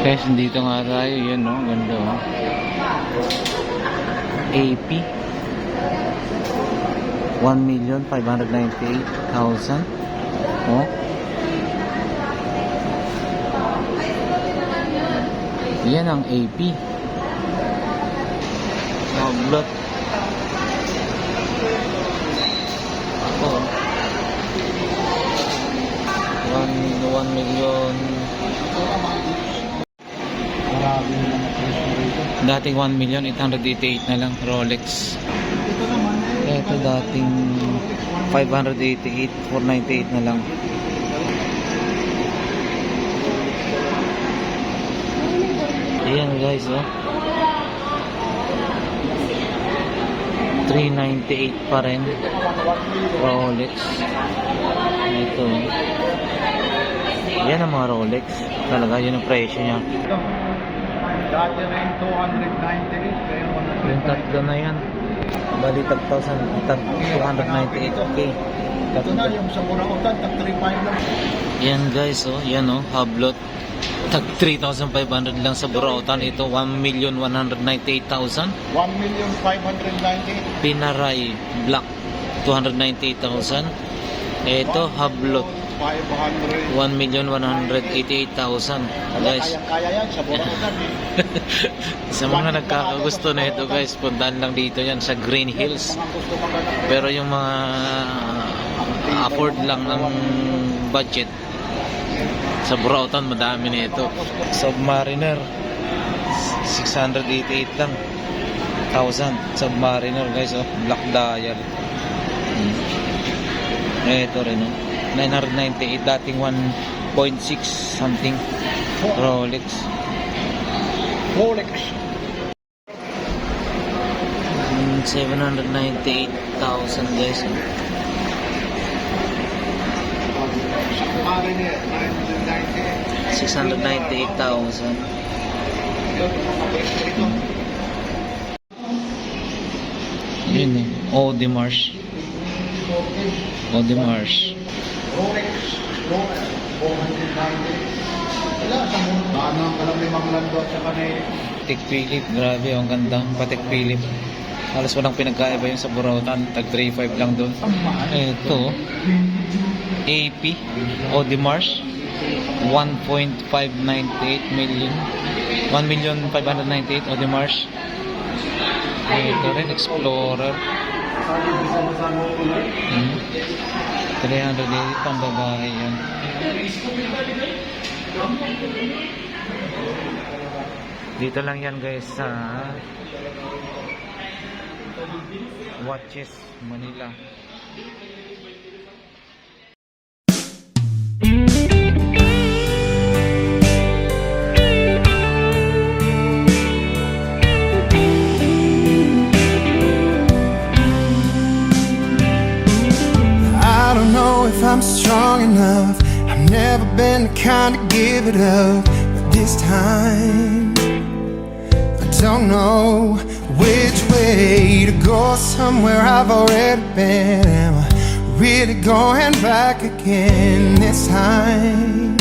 Guys, dito nga tayo. Yan, no? Ganda, oh. AP 1,598,000. Oh. Yan ang AP. Maglot. Ako. 1 million. Dating 1,888 na lang Rolex. Ito dating 588, 498 na lang. Ayan guys, oh. 398 pa rin Rolex. Ito. Yan ang mga Rolex. Talaga yun ang presyo niya. Dati rin 298, Yung tatlo na yan. Bali 298. Okay. ito na yung sa Burautan, tag 3.5 lang. Yan guys, oh. Yan, oh. Hablot. Tag 3,500 lang sa Burautan. Ito 1,198,000. 1,598. Pinaray Black 298,000. Ito Hablot 500. 1,188,000 guys. Kaya yan sa Burautan. Sa mga nagkakagusto na ito guys, puntahan lang dito yan sa Green Hills. Pero yung mga afford lang ng budget, sa Burautan madami na ito. Submariner 688 lang 1,000. Submariner guys, oh. Black dial. Ito rin, oh. 998, dating 1.6 something Rolex. 798,000 guys, oh. Mariner 998. 698,000. Yun, eh. Audemars. Audemars. Rolex 490. Wala sa mundo. Ano ang kalam limang lando at saka na Patek Philippe, grabe, ang ganda. Patek Philippe. Halos walang pinagkaiba yung sa Burautan. Tag 3.5 lang doon. Ito, AP Audemars 1.598 million. 1,598,000 Audemars. Ito rin, Explorer. 380 pang babae yan. Dito lang yan guys sa Watches Manila. I don't know if I'm strong enough. I've never been the kind to give it up, but this time I don't know which way to go. Somewhere I've already been. Am I really going back again this time?